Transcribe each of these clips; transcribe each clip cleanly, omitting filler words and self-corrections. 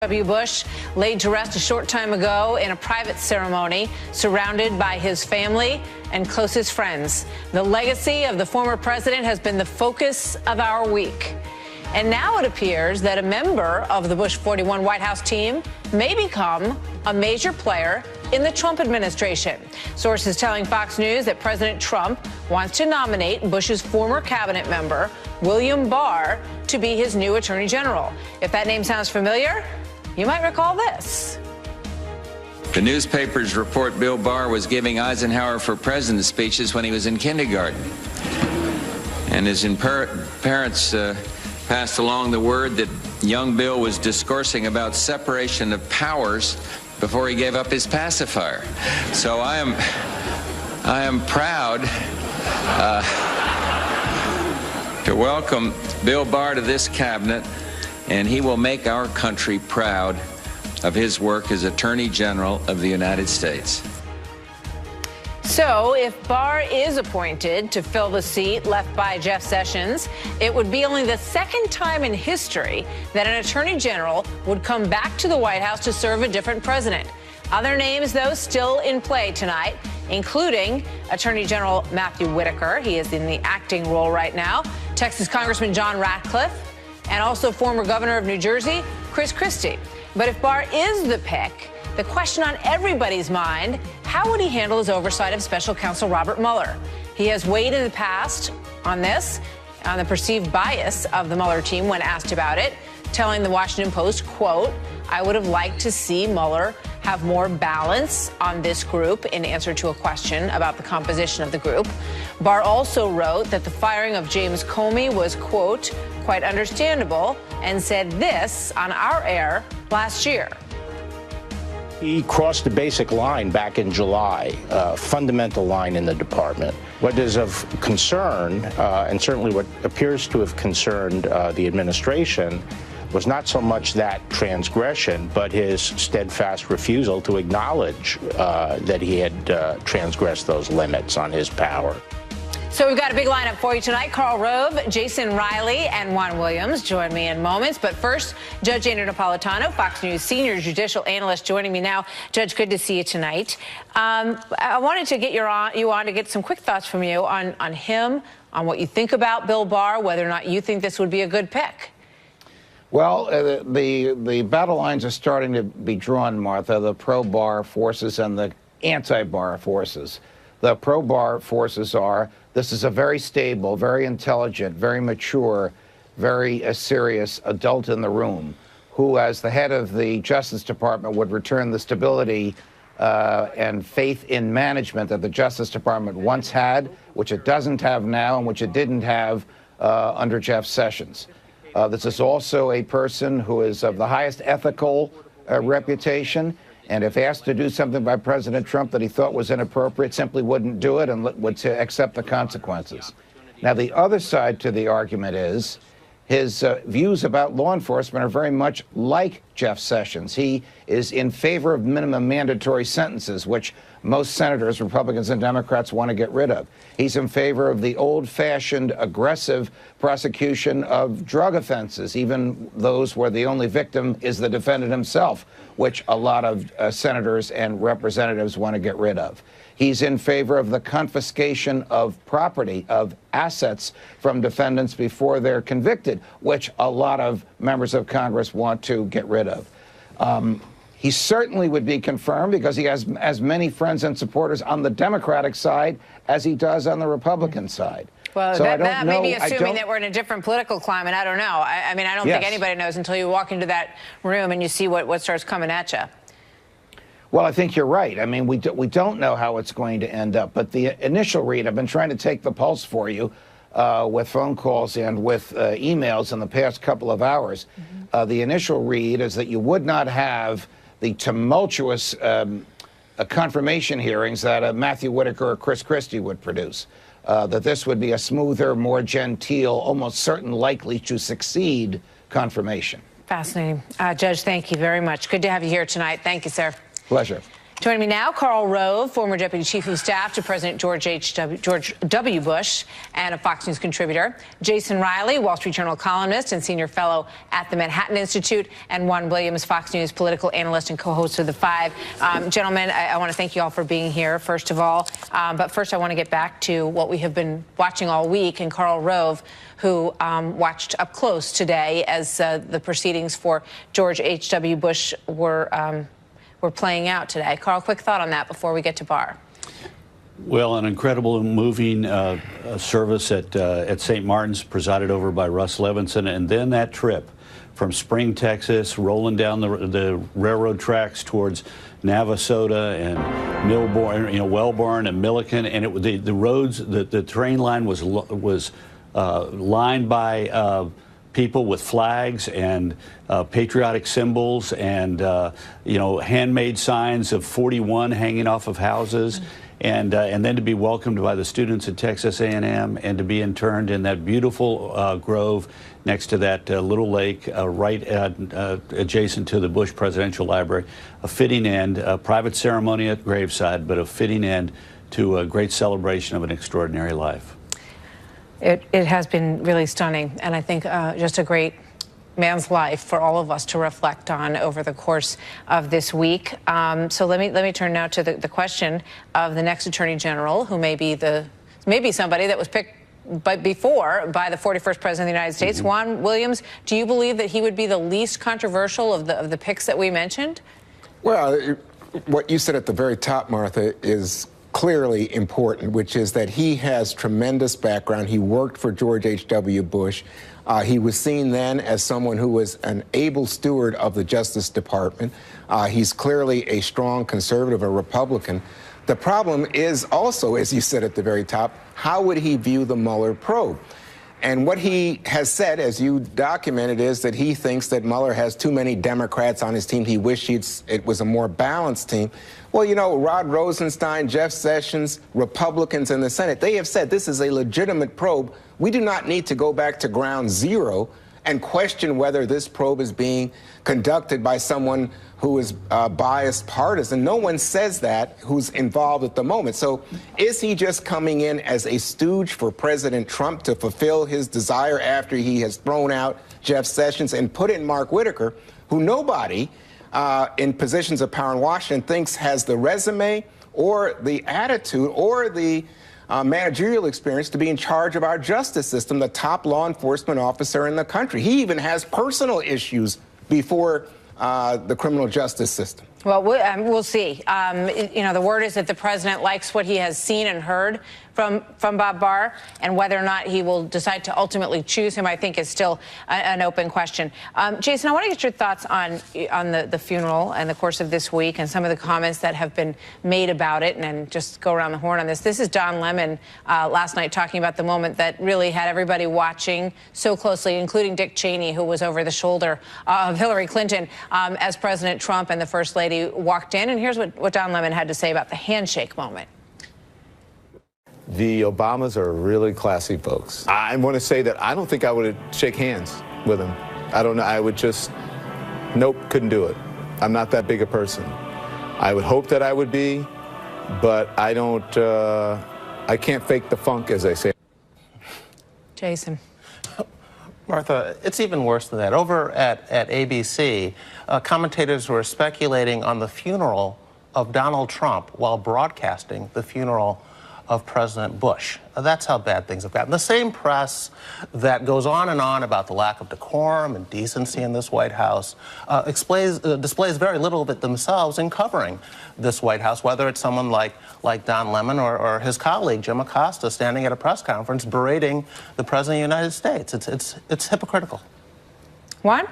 W. Bush laid to rest a short time ago in a private ceremony surrounded by his family and closest friends. The legacy of the former president has been the focus of our week. And now it appears that a member of the Bush 41 White House team may become a major player in the Trump administration. Sources telling Fox News that President Trump wants to nominate Bush's former cabinet member, William Barr, to be his new attorney general. If that name sounds familiar, you might recall this. The newspapers report Bill Barr was giving Eisenhower for president speeches when he was in kindergarten. And his parents passed along the word that young Bill was discoursing about separation of powers before he gave up his pacifier. So I am proud to welcome Bill Barr to this cabinet, and he will make our country proud of his work as Attorney General of the United States. So if Barr is appointed to fill the seat left by Jeff Sessions, it would be only the second time in history that an attorney general would come back to the White House to serve a different president. Other names, though, still in play tonight, including Attorney General Matthew Whitaker. He is in the acting role right now. Texas Congressman John Ratcliffe, and also former governor of New Jersey, Chris Christie. But if Barr is the pick, the question on everybody's mind, how would he handle his oversight of special counsel Robert Mueller? He has weighed in the past on this, on the perceived bias of the Mueller team when asked about it, telling the Washington Post, quote, "I would have liked to see Mueller have more balance on this group," in answer to a question about the composition of the group. Barr also wrote that the firing of James Comey was, quote, "quite understandable," and said this on our air last year. He crossed the basic line back in July, fundamental line in the department. What is of concern, and certainly what appears to have concerned the administration, was not so much that transgression, but his steadfast refusal to acknowledge that he had transgressed those limits on his power. So we've got a big lineup for you tonight. Karl Rove, Jason Riley, and Juan Williams join me in moments. But first, Judge Andrew Napolitano, Fox News senior judicial analyst, joining me now. Judge, good to see you tonight. I wanted to get you on to get some quick thoughts from you on him, on what you think about Bill Barr, whether or not you think this would be a good pick. Well, the battle lines are starting to be drawn, Martha, the pro-Barr forces and the anti-Barr forces. The pro-Barr forces are, this is a very stable, very intelligent, very mature, very serious adult in the room who, as the head of the Justice Department, would return the stability and faith in management that the Justice Department once had, which it doesn't have now and which it didn't have under Jeff Sessions. This is also a person who is of the highest ethical reputation, and if asked to do something by President Trump that he thought was inappropriate, simply wouldn't do it and would accept the consequences. Now, the other side to the argument is his views about law enforcement are very much like Jeff Sessions. He is in favor of minimum mandatory sentences, which most senators, Republicans and Democrats, want to get rid of. He's in favor of the old-fashioned, aggressive prosecution of drug offenses, even those where the only victim is the defendant himself, which a lot of senators and representatives want to get rid of. He's in favor of the confiscation of property, of assets from defendants before they're convicted, which a lot of members of Congress want to get rid of. He certainly would be confirmed because he has as many friends and supporters on the Democratic side as he does on the Republican side. Well, so that may be assuming that we're in a different political climate. I don't know. I mean, I don't think anybody knows until you walk into that room and you see what starts coming at you. Well, I think you're right. I mean, we don't know how it's going to end up. But the initial read, I've been trying to take the pulse for you with phone calls and with emails in the past couple of hours. The initial read is that you would not have the tumultuous confirmation hearings that Matthew Whitaker or Chris Christie would produce. That this would be a smoother, more genteel, almost certain likely to succeed confirmation. Fascinating. Judge, thank you very much. Good to have you here tonight. Thank you, sir. Pleasure. Joining me now, Karl Rove, former Deputy Chief of Staff to President George W. Bush and a Fox News contributor. Jason Riley, Wall Street Journal columnist and senior fellow at the Manhattan Institute. And Juan Williams, Fox News political analyst and co-host of The Five. Gentlemen, I want to thank you all for being here, first of all. But first, I want to get back to what we have been watching all week. And Karl Rove, who watched up close today as the proceedings for George H.W. Bush were playing out today. Karl, quick thought on that before we get to Barr. Well, an incredible and moving service at St. Martin's, presided over by Russ Levinson, and then that trip from Spring, Texas, rolling down the railroad tracks towards Navasota and Millborn, Wellborn and Milliken, and the roads, the train line was lined by people with flags and patriotic symbols and handmade signs of 41 hanging off of houses, and then to be welcomed by the students at Texas A&M and to be interned in that beautiful grove next to that little lake right adjacent to the Bush Presidential Library. A fitting end, a private ceremony at graveside, but a fitting end to a great celebration of an extraordinary life. It has been really stunning, and I think just a great man's life for all of us to reflect on over the course of this week. So let me turn now to the question of the next Attorney General, who may be somebody that was picked before by the 41st President of the United States. Juan Williams, do you believe that he would be the least controversial of the picks that we mentioned? Well, what you said at the very top, Martha, is clearly important, which is that he has tremendous background. He worked for George H.W. Bush. He was seen then as someone who was an able steward of the Justice Department. He's clearly a strong conservative, a Republican. The problem is also, as you said at the very top, how would he view the Mueller probe? And what he has said, as you documented, is that he thinks that Mueller has too many Democrats on his team. He wished it was a more balanced team. Well, Rod Rosenstein, Jeff Sessions, Republicans in the Senate, they have said this is a legitimate probe. We do not need to go back to ground zero and question whether this probe is being conducted by someone who is biased partisan. No one says that who's involved at the moment. So is he just coming in as a stooge for President Trump to fulfill his desire after he has thrown out Jeff Sessions and put in Mark Whitaker, who nobody in positions of power in Washington thinks has the resume or the attitude or the managerial experience to be in charge of our justice system, the top law enforcement officer in the country? He even has personal issues before the criminal justice system. Well, we'll see. The word is that the president likes what he has seen and heard from Bob Barr, and whether or not he will decide to ultimately choose him, I think, is still an open question. Jason, I want to get your thoughts on the funeral and the course of this week and some of the comments that have been made about it, and just go around the horn on this. This is Don Lemon last night talking about the moment that really had everybody watching so closely, including Dick Cheney, who was over the shoulder of Hillary Clinton as President Trump and the First Lady walked in. And here's what Don Lemon had to say about the handshake moment. The Obamas are really classy folks. I want to say that I don't think I would shake hands with them. I don't know. I would just, nope, couldn't do it. I'm not that big a person. I would hope that I would be, but I don't, I can't fake the funk, as they say. Jason. Martha, it's even worse than that. Over at ABC, commentators were speculating on the funeral of Donald Trump while broadcasting the funeral of President Bush. That's how bad things have gotten. The same press that goes on and on about the lack of decorum and decency in this White House displays very little of it themselves in covering this White House, whether it's someone like Don Lemon or his colleague Jim Acosta standing at a press conference berating the President of the United States. It's hypocritical. Juan?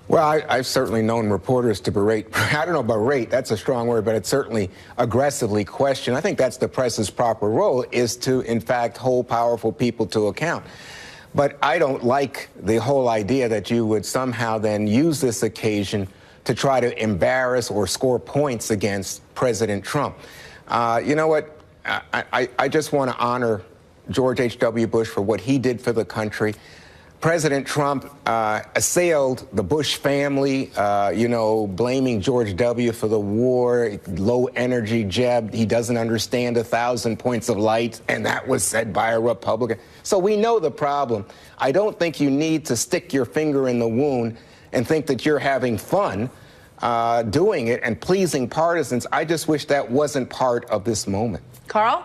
Well, I've certainly known reporters to berate. I don't know, berate, that's a strong word, but it's certainly aggressively question. I think that's the press's proper role, is to, in fact, hold powerful people to account. But I don't like the whole idea that you would somehow then use this occasion to try to embarrass or score points against President Trump. You know what? I just want to honor George H.W. Bush for what he did for the country. President Trump assailed the Bush family, blaming George W. for the war, low energy, Jeb. He doesn't understand 1,000 points of light, and that was said by a Republican. So we know the problem. I don't think you need to stick your finger in the wound and think that you're having fun doing it and pleasing partisans. I just wish that wasn't part of this moment. Carl?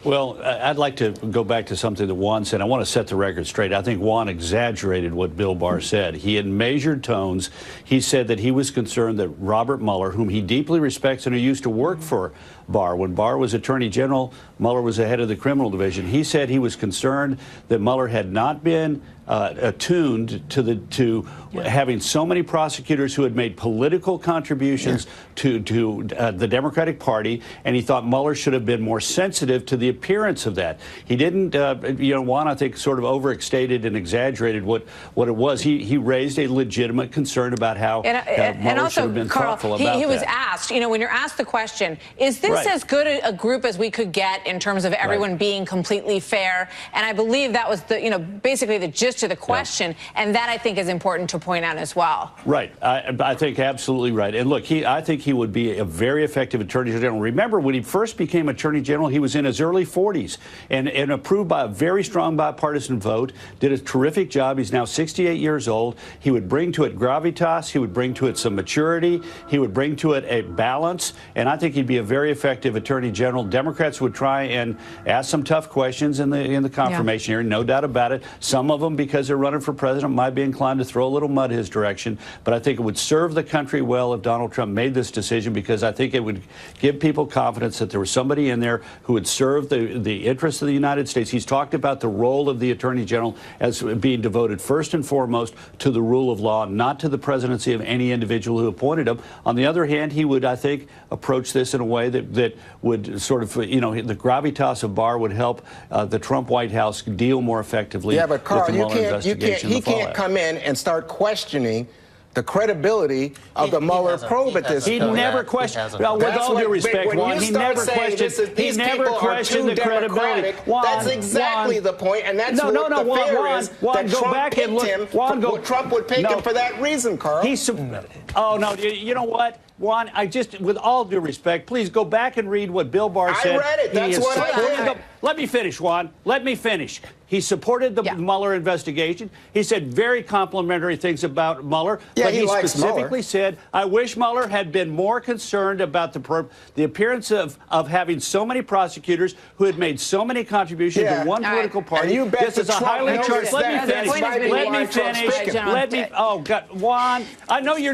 Well, I'd like to go back to something that Juan said. I want to set the record straight. I think Juan exaggerated what Bill Barr said. He had measured tones. He said that he was concerned that Robert Mueller, whom he deeply respects and who used to work for Barr, when Barr was Attorney General, Mueller was the head of the criminal division. He said he was concerned that Mueller had not been attuned to having so many prosecutors who had made political contributions to the Democratic Party, and he thought Mueller should have been more sensitive to the appearance of that. He didn't, Juan, I think, sort of overstated and exaggerated what it was. He raised a legitimate concern about how Mueller should have been thoughtful about that. He was asked, when you're asked the question, is this as good a group as we could get in terms of everyone being completely fair? And I believe that was basically the gist of the question, and that I think is important to point out as well. Right. I think absolutely right. And look, I think he would be a very effective Attorney General. Remember, when he first became Attorney General, he was in his early 40s and approved by a very strong bipartisan vote, did a terrific job. He's now 68 years old. He would bring to it gravitas. He would bring to it some maturity. He would bring to it a balance. And I think he'd be a very effective Attorney General. Democrats would try and ask some tough questions in the confirmation hearing, no doubt about it. Some of them, because they're running for president, might be inclined to throw a little mud his direction. But I think it would serve the country well if Donald Trump made this decision, because I think it would give people confidence that there was somebody in there who would serve the interests of the United States. He's talked about the role of the Attorney General as being devoted first and foremost to the rule of law, not to the presidency of any individual who appointed him. On the other hand, he would, I think, approach this in a way that would sort of, the gravitas of Barr would help the Trump White House deal more effectively with the Mueller investigation. He can't come in and start questioning the credibility of the Mueller probe at this point. He never questioned. With all due respect, Juan, he never questioned. He never questioned the credibility. That's exactly the point, and that's what the fear is. That Trump picked him. Trump would pick him for that reason, Carl. Oh no! You know what? Juan, with all due respect, please go back and read what Bill Barr said. I read it. That's what I did. Let me finish, Juan. Let me finish. He supported the Mueller investigation. He said very complimentary things about Mueller. Yeah, but he specifically said, I wish Mueller had been more concerned about the appearance of having so many prosecutors who had made so many contributions to one political party. And you bet this is a highly charged. Let me finish. Oh, God, Juan, I know you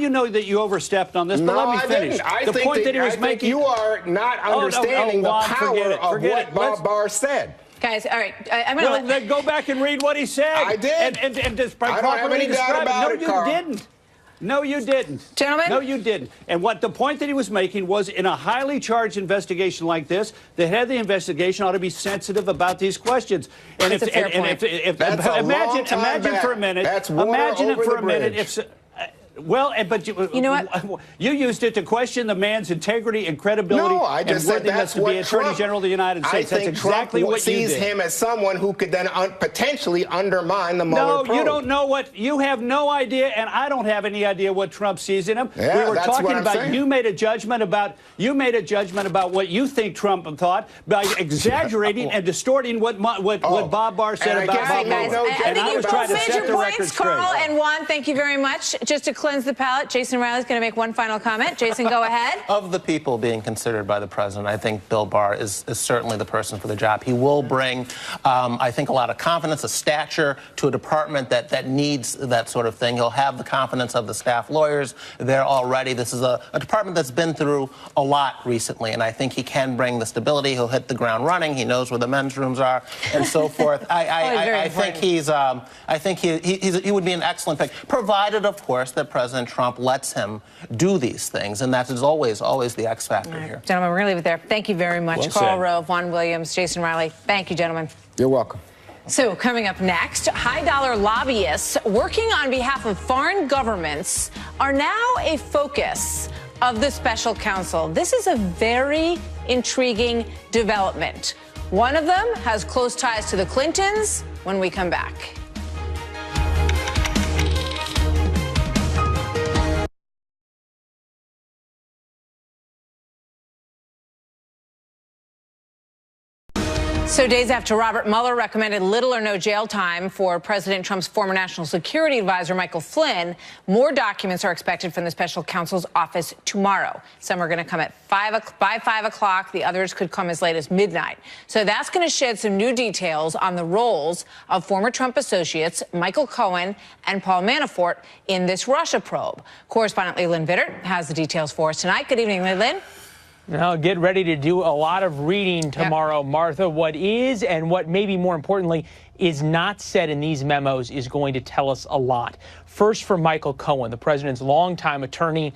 know that you overstepped on this, but let me finish. The point that he was making. You are not understanding the power of what Bob Barr said. Guys, all right. I'm going to then go back and read what he said. I did. And just I don't have any doubt about it, Carl. No, you didn't. Gentlemen? No, you didn't. And the point that he was making was, in a highly charged investigation like this, the head of the investigation ought to be sensitive about these questions. And imagine for a minute. That's imagine it for a minute. But you know what? You used it to question the man's integrity and credibility and worthiness to be Attorney General of the United States. That's exactly what you did. Sees him as someone who could then potentially undermine the Mueller probe. No, you don't know what. You have no idea, and I don't have any idea what Trump sees in him. Yeah, we were talking what I'm about. saying. You made a judgment about what you think Trump thought by exaggerating and distorting what Bob Barr said about Bob Mueller. I think you both made your points, Carl and Juan. Thank you very much. Just to cleanse the palate, Jason Riley's going to make one final comment. Jason, go ahead. Of the people being considered by the president, I think Bill Barr is certainly the person for the job. He will bring, I think, a lot of confidence, a stature to a department that needs that sort of thing. He'll have the confidence of the staff lawyers there already. This is a department that's been through a lot recently, and I think he can bring the stability. He'll hit the ground running. He knows where the men's rooms are and so forth. I think he would be an excellent pick, provided, of course, that President Trump lets him do these things, and that is always the X factor here. Gentlemen, we're going to leave it there. Thank you very much. Well Carl said. Rove, Juan Williams, Jason Riley. Thank you, gentlemen. You're welcome. So coming up next, high-dollar lobbyists working on behalf of foreign governments are now a focus of the special counsel. This is a very intriguing development. One of them has close ties to the Clintons. When we come back. So days after Robert Mueller recommended little or no jail time for President Trump's former national security advisor, Michael Flynn, more documents are expected from the special counsel's office tomorrow. Some are going to come at by 5 o'clock. The others could come as late as midnight. So that's going to shed some new details on the roles of former Trump associates Michael Cohen and Paul Manafort in this Russia probe. Correspondent Leland Vittert has the details for us tonight. Good evening, Leland. Now, get ready to do a lot of reading tomorrow, Martha. What is and what maybe more importantly is not said in these memos is going to tell us a lot. First, for Michael Cohen, the president's longtime attorney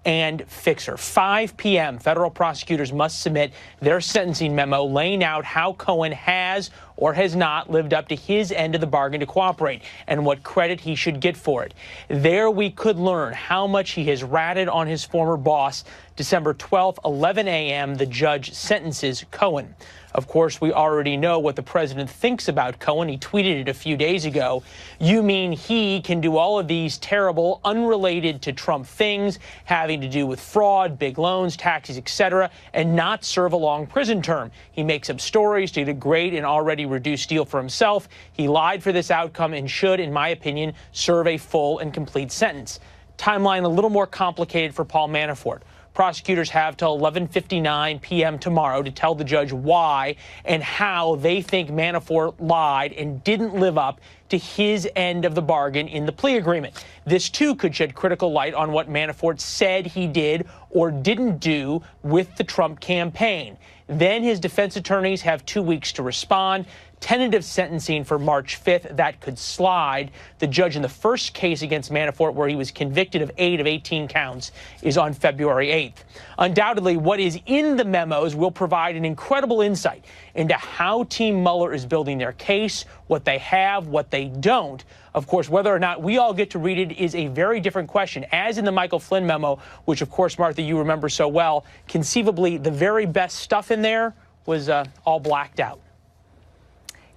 and fixer. 5 p.m., federal prosecutors must submit their sentencing memo laying out how Cohen has or has not lived up to his end of the bargain to cooperate and what credit he should get for it. There we could learn how much he has ratted on his former boss. December 12th, 11 a.m., the judge sentences Cohen. Of course, we already know what the president thinks about Cohen. He tweeted it a few days ago. You mean he can do all of these terrible, unrelated to Trump things, having to do with fraud, big loans, taxes, etc., and not serve a long prison term? He makes up stories to get a great and already reduced deal for himself. He lied for this outcome and should, in my opinion, serve a full and complete sentence. Timeline a little more complicated for Paul Manafort. Prosecutors have till 11:59 p.m. tomorrow to tell the judge why and how they think Manafort lied and didn't live up to his end of the bargain in the plea agreement. This, too, could shed critical light on what Manafort said he did or didn't do with the Trump campaign. Then his defense attorneys have 2 weeks to respond. Tentative sentencing for March 5th, that could slide. The judge in the first case against Manafort, where he was convicted of 8 of 18 counts, is on February 8th. Undoubtedly, what is in the memos will provide an incredible insight into how Team Mueller is building their case, what they have, what they don't. Of course, whether or not we all get to read it is a very different question. As in the Michael Flynn memo, which, of course, Martha, you remember so well, conceivably the very best stuff in there was all blacked out.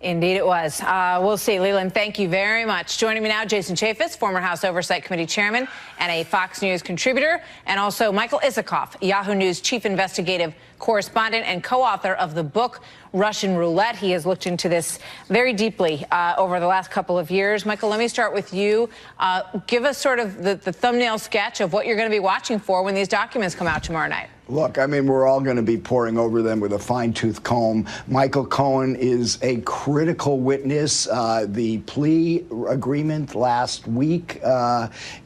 Indeed it was. We'll see. Leland, thank you very much. Joining me now, Jason Chaffetz, former House Oversight Committee chairman and a Fox News contributor, and also Michael Isikoff, Yahoo News chief investigative correspondent and co-author of the book Russian Roulette. He has looked into this very deeply over the last couple of years. Michael, let me start with you. Give us sort of the thumbnail sketch of what you're going to be watching for when these documents come out tomorrow night. Look, I mean, we're all going to be poring over them with a fine-tooth comb. Michael Cohen is a critical witness. The plea agreement last week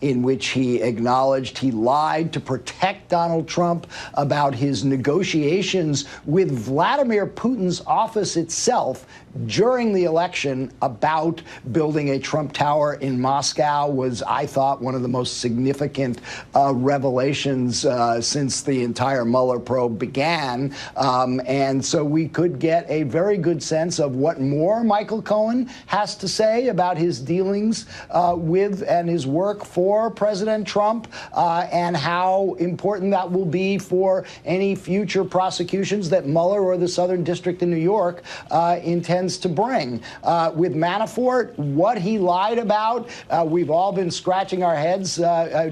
in which he acknowledged he lied to protect Donald Trump about his negotiations with Vladimir Putin's office itself during the election about building a Trump Tower in Moscow was, I thought, one of the most significant revelations since the entire Mueller probe began. And so we could get a very good sense of what more Michael Cohen has to say about his dealings with and his work for President Trump and how important that will be for any future prosecutions that Mueller or the Southern District in New York intends to bring. With Manafort, what he lied about, we've all been scratching our heads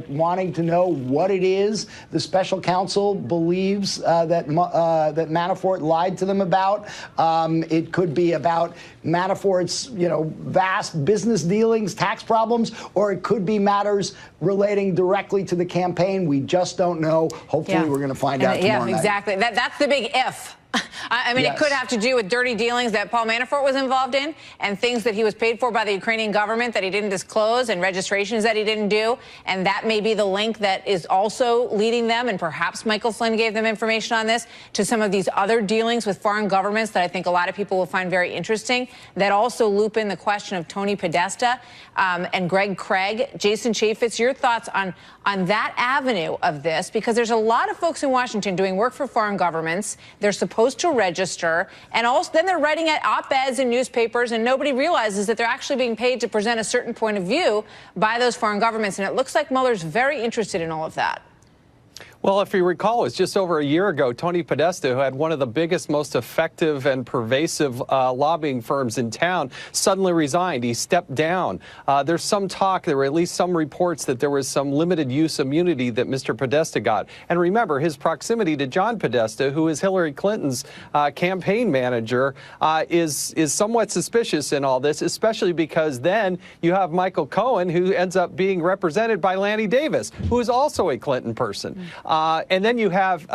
wanting to know what it is the special counsel believes that Manafort lied to them about. It could be about Manafort's, vast business dealings, tax problems, or it could be matters relating directly to the campaign. We just don't know. Hopefully we're going to find out tomorrow night. Yeah, exactly. That's the big if. I mean, It could have to do with dirty dealings that Paul Manafort was involved in and things that he was paid for by the Ukrainian government that he didn't disclose and registrations that he didn't do. And that may be the link that is also leading them, and perhaps Michael Flynn gave them information on this, to some of these other dealings with foreign governments that I think a lot of people will find very interesting, that also loop in the question of Tony Podesta and Greg Craig. Jason Chaffetz, your thoughts on that avenue of this, because there's a lot of folks in Washington doing work for foreign governments. They're supposed to register, and also then they're writing at op-eds in newspapers, and nobody realizes that they're actually being paid to present a certain point of view by those foreign governments. And it looks like Mueller's very interested in all of that. Well, if you recall, it was just over a year ago, Tony Podesta, who had one of the biggest, most effective and pervasive lobbying firms in town, suddenly resigned. He stepped down. There's some talk, there were at least some reports that there was some limited use immunity that Mr. Podesta got. And remember, his proximity to John Podesta, who is Hillary Clinton's campaign manager, is somewhat suspicious in all this, especially because then you have Michael Cohen, who ends up being represented by Lanny Davis, who is also a Clinton person. And then you have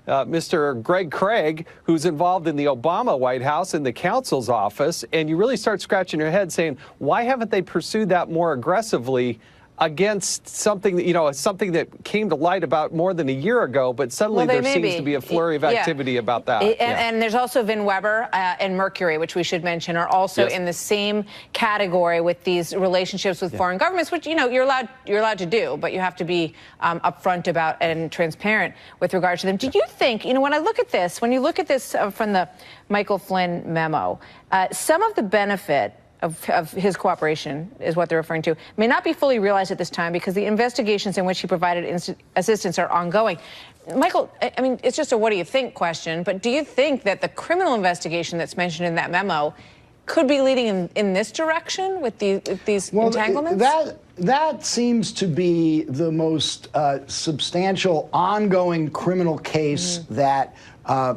Mr. Greg Craig, who's involved in the Obama White House in the counsel's office, and you really start scratching your head saying, why haven't they pursued that more aggressively against something that, something that came to light about more than a year ago, but suddenly there seems to be a flurry of activity about that. And there's also Vin Weber and Mercury, which we should mention, are also in the same category with these relationships with foreign governments, which, you're allowed to do, but you have to be upfront about and transparent with regard to them. Do you think, when you look at this from the Michael Flynn memo, some of the benefit of his cooperation, is what they're referring to, may not be fully realized at this time because the investigations in which he provided assistance are ongoing. Michael, I mean, it's just a what do you think question, but do you think that the criminal investigation that's mentioned in that memo could be leading in this direction with these entanglements? That seems to be the most substantial ongoing criminal case that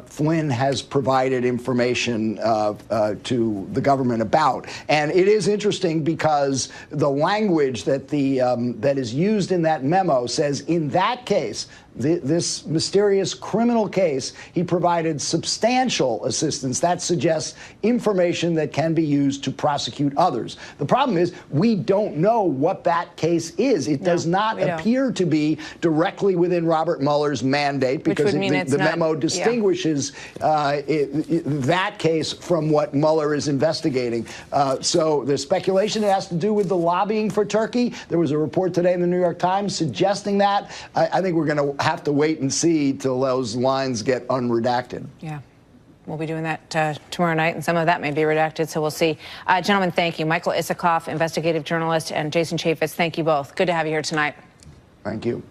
Flynn has provided information to the government about. And it is interesting because the language that that is used in that memo says, in that case, this mysterious criminal case, he provided substantial assistance. That suggests information that can be used to prosecute others. The problem is we don't know what that case is. It does not appear to be directly within Robert Mueller's mandate because the memo distinguishes that case from what Mueller is investigating. So there's speculation it has to do with the lobbying for Turkey. There was a report today in the New York Times suggesting that. I think we're going to have to wait and see till those lines get unredacted. Yeah. We'll be doing that tomorrow night, and some of that may be redacted, so we'll see. Gentlemen, thank you. Michael Isikoff, investigative journalist, and Jason Chaffetz, thank you both. Good to have you here tonight. Thank you.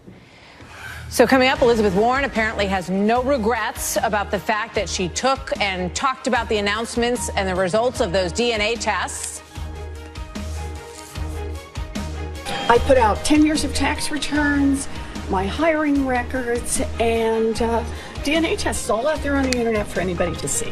So coming up, Elizabeth Warren apparently has no regrets about the fact that she took and talked about the announcements and the results of those DNA tests. I put out 10 years of tax returns, my hiring records, and DNA tests all out there on the internet for anybody to see.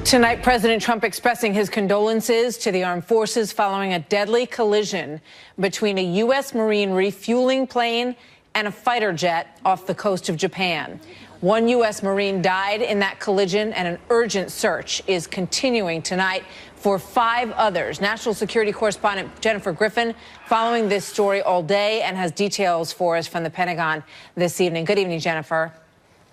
Tonight, President Trump expressing his condolences to the armed forces following a deadly collision between a U.S. Marine refueling plane and a fighter jet off the coast of Japan. One U.S. Marine died in that collision, and an urgent search is continuing tonight for 5 others. National security correspondent Jennifer Griffin following this story all day and has details for us from the Pentagon this evening. Good evening, Jennifer.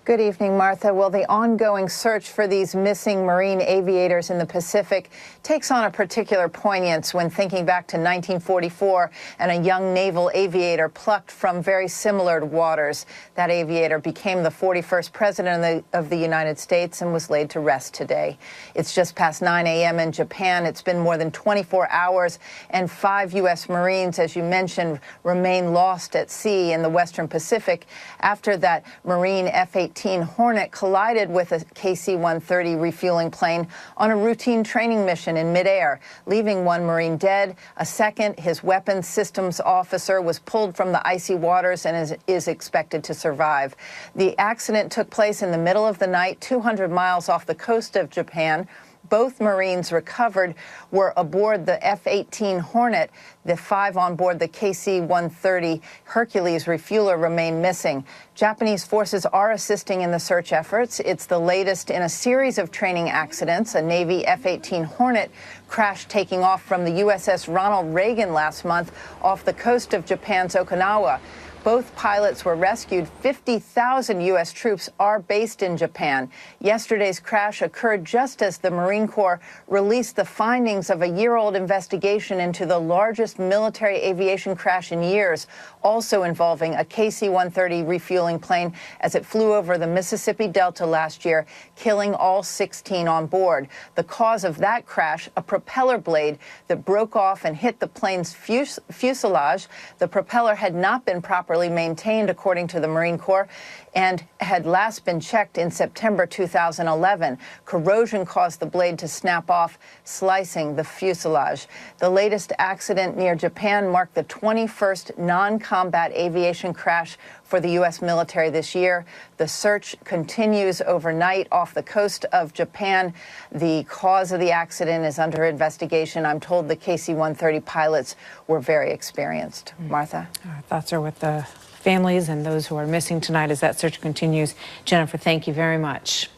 Good evening, Martha. Well, the ongoing search for these missing Marine aviators in the Pacific takes on a particular poignance when thinking back to 1944 and a young naval aviator plucked from very similar waters. That aviator became the 41st president of the United States and was laid to rest today. It's just past 9 a.m. in Japan. It's been more than 24 hours, and 5 U.S. Marines, as you mentioned, remain lost at sea in the Western Pacific after that Marine F-18 Hornet collided with a KC-130 refueling plane on a routine training mission in midair, leaving 1 Marine dead. A second, his weapons systems officer, was pulled from the icy waters and is expected to survive. The accident took place in the middle of the night, 200 miles off the coast of Japan. Both Marines recovered were aboard the F-18 Hornet. The 5 on board the KC-130 Hercules refueler remain missing. Japanese forces are assisting in the search efforts. It's the latest in a series of training accidents. A Navy F-18 Hornet crashed taking off from the USS Ronald Reagan last month off the coast of Japan's Okinawa. Both pilots were rescued. 50,000 U.S. troops are based in Japan. Yesterday's crash occurred just as the Marine Corps released the findings of a year-old investigation into the largest military aviation crash in years, also involving a KC-130 refueling plane as it flew over the Mississippi Delta last year, killing all 16 on board. The cause of that crash, a propeller blade that broke off and hit the plane's fuselage. The propeller had not been properly maintained, according to the Marine Corps, and had last been checked in September 2011. Corrosion caused the blade to snap off, slicing the fuselage. The latest accident near Japan marked the 21st non-combat aviation crash for the U.S. military this year. The search continues overnight off the coast of Japan. The cause of the accident is under investigation. I'm told the KC-130 pilots were very experienced. Martha? Our thoughts are with the families and those who are missing tonight as that search continues. Jennifer, thank you very much.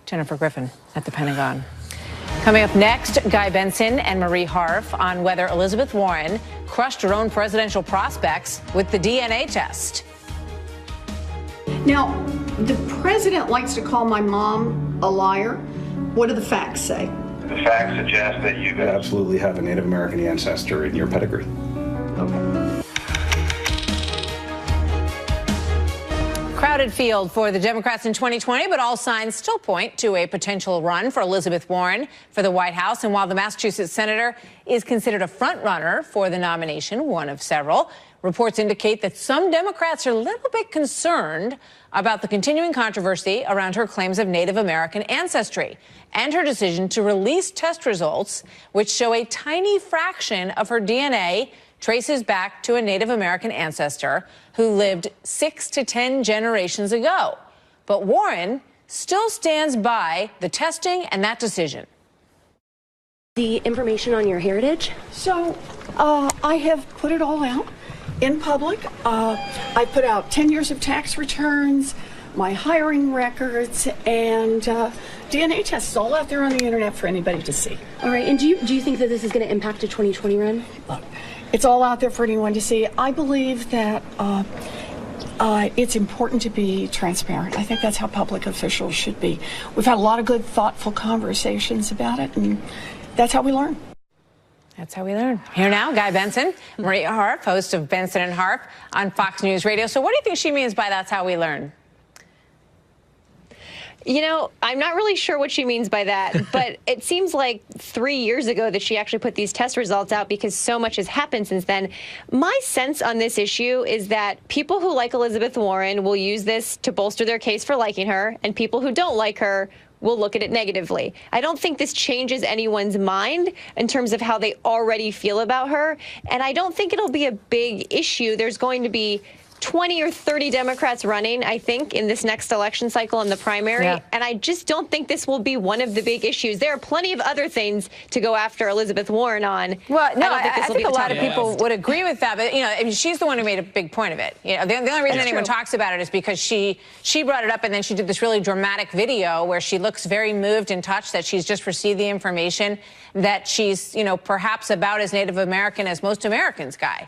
Jennifer Griffin at the Pentagon. Coming up next, Guy Benson and Marie Harf on whether Elizabeth Warren crushed her own presidential prospects with the DNA test. Now, the president likes to call my mom a liar. What do the facts say? The facts suggest that you absolutely have a Native American ancestor in your pedigree. Okay. Crowded field for the Democrats in 2020, but all signs still point to a potential run for Elizabeth Warren for the White House. And while the Massachusetts senator is considered a front-runner for the nomination, one of several, reports indicate that some Democrats are a little bit concerned about the continuing controversy around her claims of Native American ancestry and her decision to release test results which show a tiny fraction of her DNA traces back to a Native American ancestor who lived 6 to 10 generations ago. But Warren still stands by the testing and that decision. The information on your heritage? So, I have put it all out in public. I put out 10 years of tax returns, my hiring records, and DNA tests all out there on the internet for anybody to see. All right, and do you think that this is going to impact a 2020 run? It's all out there for anyone to see. I believe that it's important to be transparent. I think that's how public officials should be. We've had a lot of good, thoughtful conversations about it, and that's how we learn. That's how we learn. Here now, Guy Benson, Maria Harf, host of Benson and Harf on Fox News Radio. So what do you think she means by that's how we learn? You know, I'm not really sure what she means by that, but it seems like 3 years ago that she actually put these test results out because so much has happened since then. My sense on this issue is that people who like Elizabeth Warren will use this to bolster their case for liking her, and people who don't like her will look at it negatively. I don't think this changes anyone's mind in terms of how they already feel about her, and I don't think it'll be a big issue. There's going to be 20 or 30 Democrats running, I think, in this next election cycle in the primary. Yeah. And I just don't think this will be one of the big issues. There are plenty of other things to go after Elizabeth Warren on. Well, no, I think a lot of people would agree with that. But, you know, I mean, she's the one who made a big point of it. You know, the only reason anyone talks about it is because she brought it up, and then she did this really dramatic video where she looks very moved and touched that she's just received the information that she's, you know, perhaps about as Native American as most Americans, Guy.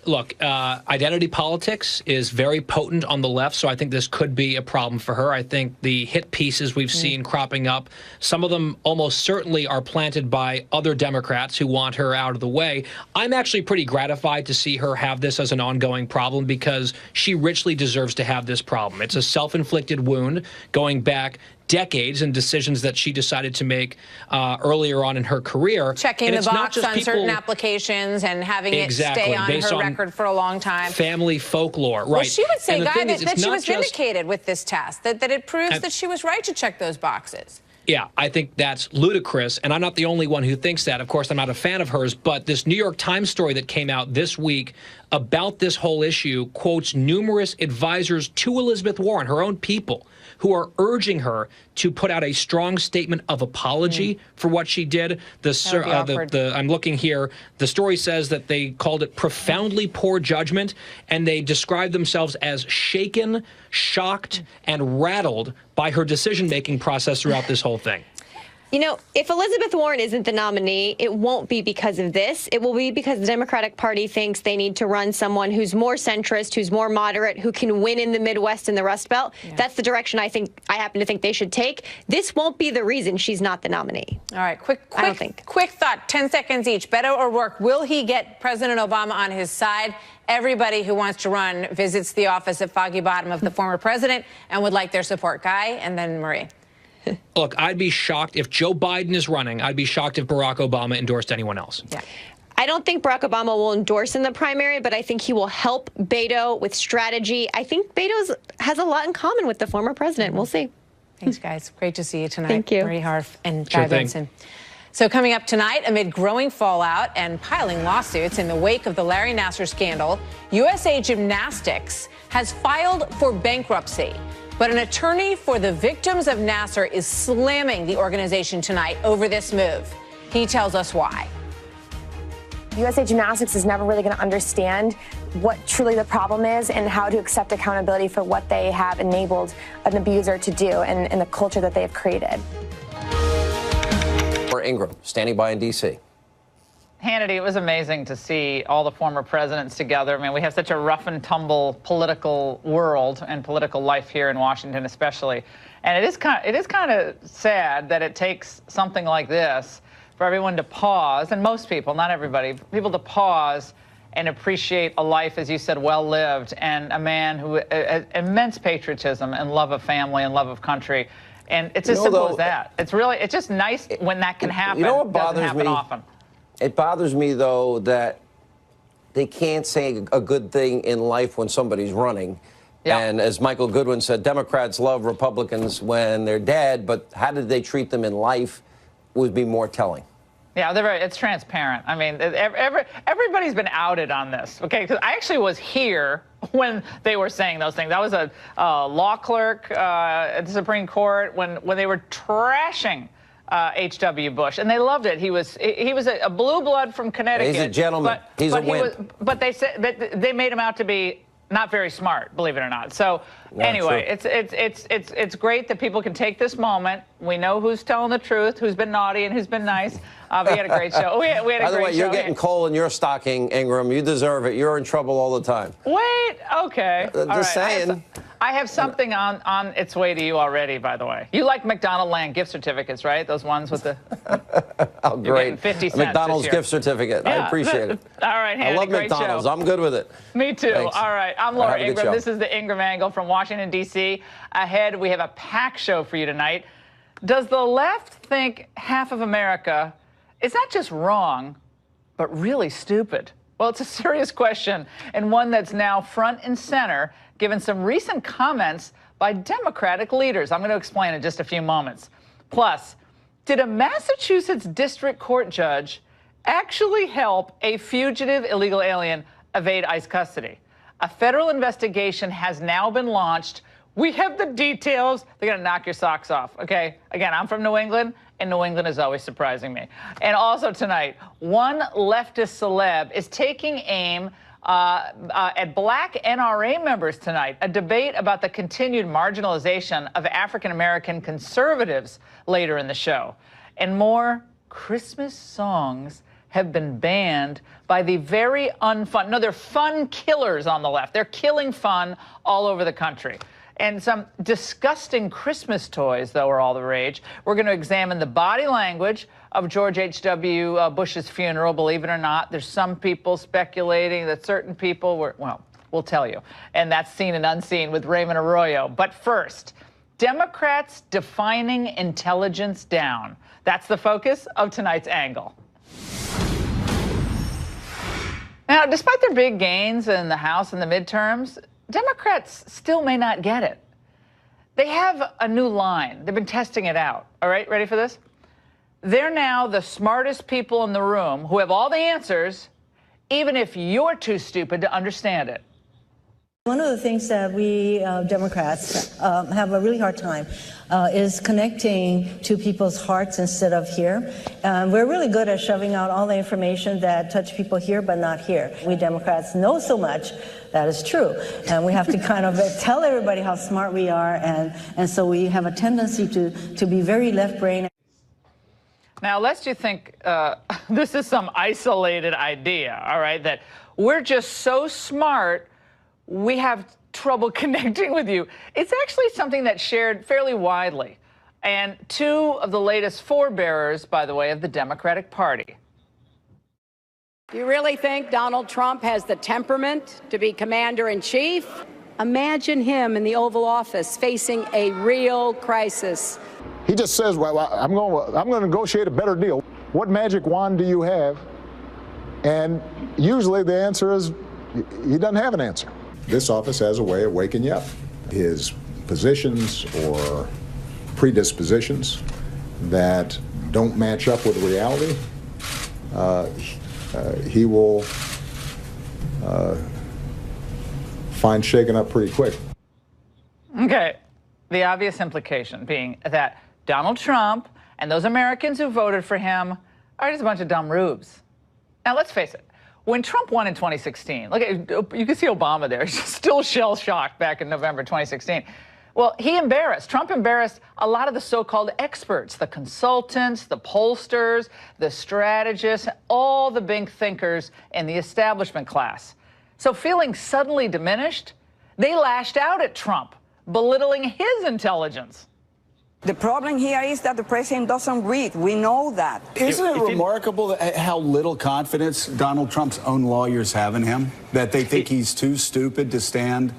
Look, identity politics is very potent on the left, so I think this could be a problem for her. I think the hit pieces we've seen cropping up, some of them almost certainly are planted by other Democrats who want her out of the way. I'm actually pretty gratified to see her have this as an ongoing problem because she richly deserves to have this problem. It's a self-inflicted wound going back decades and decisions that she decided to make earlier on in her career. Checking the box on certain applications and having it stay on her record for a long time. Family folklore, right. Well, she would say, Guy, that she was vindicated with this test, that it proves that she was right to check those boxes. Yeah, I think that's ludicrous, and I'm not the only one who thinks that. Of course, I'm not a fan of hers, but this New York Times story that came out this week about this whole issue quotes numerous advisors to Elizabeth Warren, her own people, who are urging her to put out a strong statement of apology for what she did. I'm looking here. The story says that they called it profoundly poor judgment, and they described themselves as shaken, shocked, and rattled by her decision-making process throughout this whole thing. You know, if Elizabeth Warren isn't the nominee, it won't be because of this. It will be because the Democratic Party thinks they need to run someone who's more centrist, who's more moderate, who can win in the Midwest and the Rust Belt. Yeah. That's the direction I happen to think they should take. This won't be the reason she's not the nominee. All right, quick thought, 10 seconds each. Beto O'Rourke, will he get President Obama on his side? Everybody who wants to run visits the office at Foggy Bottom of the former president and would like their support. Guy, and then Marie. Look, I'd be shocked if Joe Biden is running. I'd be shocked if Barack Obama endorsed anyone else. Yeah. I don't think Barack Obama will endorse in the primary, but I think he will help Beto with strategy. I think Beto has a lot in common with the former president. We'll see. Thanks, guys. Great to see you tonight. Thank you. Marie Harf and Guy Benson. So coming up tonight, amid growing fallout and piling lawsuits in the wake of the Larry Nassar scandal, USA Gymnastics has filed for bankruptcy. But an attorney for the victims of Nassar is slamming the organization tonight over this move. He tells us why. USA Gymnastics is never really going to understand what truly the problem is and how to accept accountability for what they have enabled an abuser to do and the culture that they have created. Ingram, standing by in D.C. Hannity, it was amazing to see all the former presidents together. I mean, we have such a rough and tumble political world and political life here in Washington especially. And it is kind of sad that it takes something like this for everyone to pause, and most people, not everybody, people to pause and appreciate a life, as you said, well-lived, and a man who immense patriotism and love of family and love of country. And it's as simple as that. It's just nice when that can happen. You know what bothers me? Doesn't happen often. It bothers me, though, that they can't say a good thing in life when somebody's running. Yeah. And as Michael Goodwin said, Democrats love Republicans when they're dead, but how did they treat them in life would be more telling. Yeah, it's transparent. I mean, everybody's been outed on this, okay? Because I actually was here when they were saying those things. I was a law clerk at the Supreme Court when they were trashing H.W. Bush, and they loved it. He was a blue blood from Connecticut. He's a gentleman. He's a wimp. But they said that they made him out to be not very smart, believe it or not. So anyway, it's great that people can take this moment. We know who's telling the truth, who's been naughty, and who's been nice. We had a great show. We had a great show. By the way, you're getting coal in your stocking, Ingram. You deserve it. You're in trouble all the time. Wait, okay. Just saying. I have something on its way to you already, by the way. You like McDonald Land gift certificates, right? Those ones with the... Oh, great. 50 cents McDonald's gift certificate. Yeah. I appreciate it. All right, Hannity, I love McDonald's. I'm good with it. Me too. Thanks. All right. I'm Laura Ingram. This is the Ingram Angle from Washington, D.C. Ahead, we have a packed show for you tonight. Does the left think half of America is not just wrong, but really stupid? Well, it's a serious question, and one that's now front and center, given some recent comments by Democratic leaders. I'm going to explain in just a few moments. Plus, did a Massachusetts district court judge actually help a fugitive illegal alien evade ICE custody? A federal investigation has now been launched. We have the details. They're going to knock your socks off, okay? Again, I'm from New England, and New England is always surprising me. And also tonight, one leftist celeb is taking aim at black NRA members tonight, a debate about the continued marginalization of African-American conservatives later in the show. And more Christmas songs have been banned by the very unfun. No, they're fun killers on the left. They're killing fun all over the country. And some disgusting Christmas toys, though, are all the rage. We're going to examine the body language of George H.W. Bush's funeral. Believe it or not, there's some people speculating that certain people were, well, we'll tell you. And that's seen and unseen with Raymond Arroyo. But first, Democrats defining intelligence down. That's the focus of tonight's angle. Now, despite their big gains in the House and the midterms, Democrats still may not get it. They have a new line. They've been testing it out. All right, ready for this? They're now the smartest people in the room who have all the answers, even if you're too stupid to understand it. One of the things that we Democrats have a really hard time is connecting to people's hearts instead of here. We're really good at shoving out all the information that touch people here but not here. We Democrats know so much. That is true. And we have to kind of tell everybody how smart we are. And so we have a tendency to be very left-brain. Now, lest you think this is some isolated idea, all right, that we're just so smart, we have trouble connecting with you. It's actually something that's shared fairly widely. And two of the latest forebearers, by the way, of the Democratic Party. Do you really think Donald Trump has the temperament to be commander-in-chief? Imagine him in the Oval Office facing a real crisis. He just says, well, I'm going to negotiate a better deal. What magic wand do you have? And usually the answer is he doesn't have an answer. This office has a way of waking you up. His positions or predispositions that don't match up with reality, he will find shaken up pretty quick. Okay. The obvious implication being that Donald Trump and those Americans who voted for him are just a bunch of dumb rubes. Now, let's face it. When Trump won in 2016, look, you can see Obama there. He's still shell-shocked back in November 2016. Well, Trump embarrassed a lot of the so-called experts, the consultants, the pollsters, the strategists, all the big thinkers in the establishment class. So feeling suddenly diminished, they lashed out at Trump, belittling his intelligence. The problem here is that the president doesn't read. We know that. Isn't it remarkable how little confidence Donald Trump's own lawyers have in him? That they think he's too stupid to sit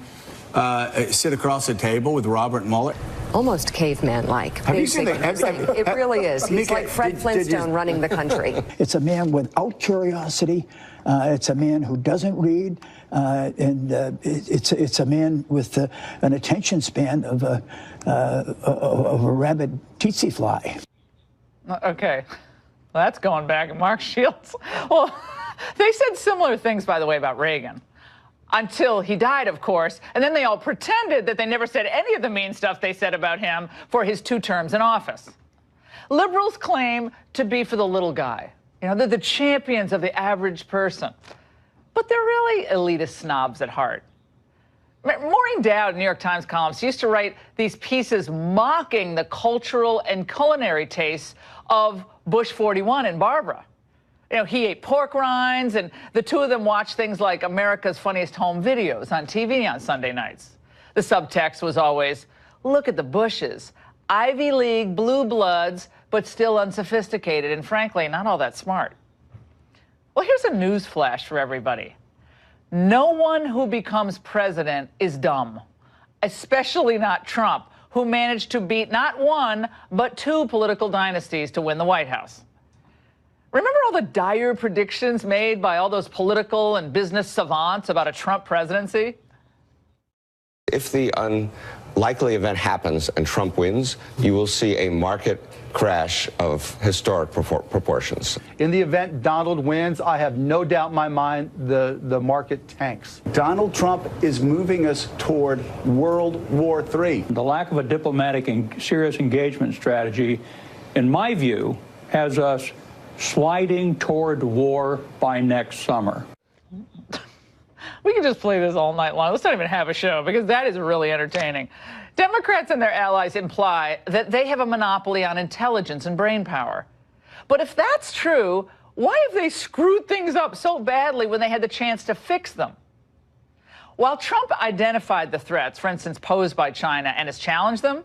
across a table with Robert Mueller? Almost caveman-like. Have you seen that? It really is. He's like Fred Flintstone running the country. It's a man without curiosity. It's a man who doesn't read. And it's a man with an attention span of a rabid tsetse fly. Okay. Well, that's going back. Mark Shields. Well, they said similar things, by the way, about Reagan. Until he died, of course, and then they all pretended that they never said any of the mean stuff they said about him for his 2 terms in office. Liberals claim to be for the little guy. You know, they're the champions of the average person. But they're really elitist snobs at heart. Maureen Dowd, New York Times columnist, used to write these pieces mocking the cultural and culinary tastes of Bush 41 and Barbara. You know, he ate pork rinds, and the two of them watched things like America's Funniest Home Videos on TV on Sunday nights. The subtext was always, look at the Bushes, Ivy League blue bloods, but still unsophisticated and, frankly, not all that smart. Well, here's a news flash for everybody. No one who becomes president is dumb, especially not Trump, who managed to beat not 1, but 2 political dynasties to win the White House. Remember all the dire predictions made by all those political and business savants about a Trump presidency? If the unlikely event happens and Trump wins, you will see a market crash of historic proportions. In the event Donald wins, I have no doubt in my mind the market tanks. Donald Trump is moving us toward World War III. The lack of a diplomatic and serious engagement strategy, in my view, has us sliding toward war by next summer. We can just play this all night long. Let's not even have a show, because that is really entertaining. Democrats and their allies imply that they have a monopoly on intelligence and brain power. But if that's true, why have they screwed things up so badly when they had the chance to fix them? While Trump identified the threats, for instance, posed by China, and has challenged them,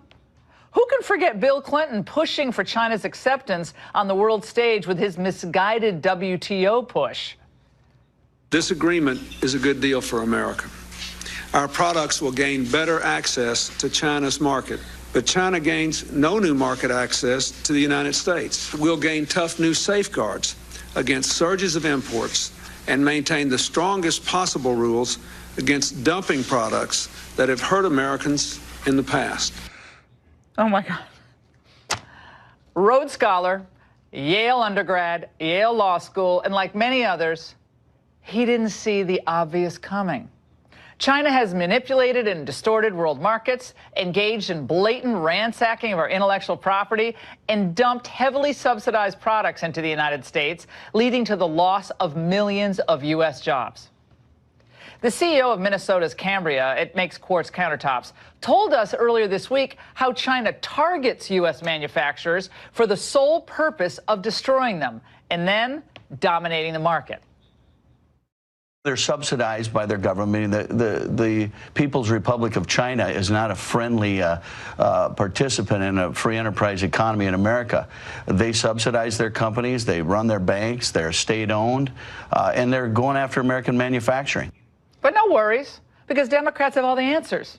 who can forget Bill Clinton pushing for China's acceptance on the world stage with his misguided WTO push? This agreement is a good deal for America. Our products will gain better access to China's market, but China gains no new market access to the United States. We'll gain tough new safeguards against surges of imports and maintain the strongest possible rules against dumping products that have hurt Americans in the past. Oh, my God. Rhodes Scholar, Yale undergrad, Yale Law School, and like many others, he didn't see the obvious coming. China has manipulated and distorted world markets, engaged in blatant ransacking of our intellectual property, and dumped heavily subsidized products into the United States, leading to the loss of millions of U.S. jobs. The CEO of Minnesota's Cambria, it makes quartz countertops, told us earlier this week how China targets U.S. manufacturers for the sole purpose of destroying them and then dominating the market. They're subsidized by their government. The People's Republic of China is not a friendly participant in a free enterprise economy in America. They subsidize their companies, they run their banks, they're state-owned, and they're going after American manufacturing. But no worries, because Democrats have all the answers.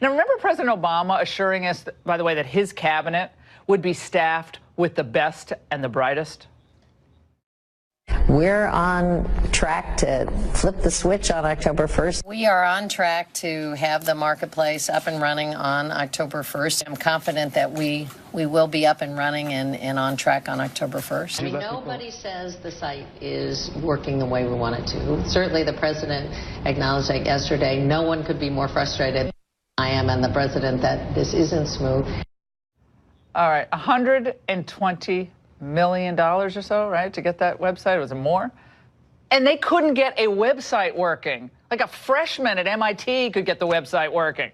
Now, remember President Obama assuring us, by the way, that his cabinet would be staffed with the best and the brightest? We're on track to flip the switch on October 1st. We are on track to have the marketplace up and running on October 1st. I'm confident that we will be up and running and on track on October 1st. I mean, nobody says the site is working the way we want it to. Certainly the president acknowledged that yesterday. No one could be more frustrated than I am and the president that this isn't smooth. All right, $120 million or so, right, to get that website? Was it more? And they couldn't get a website working. Like a freshman at MIT could get the website working.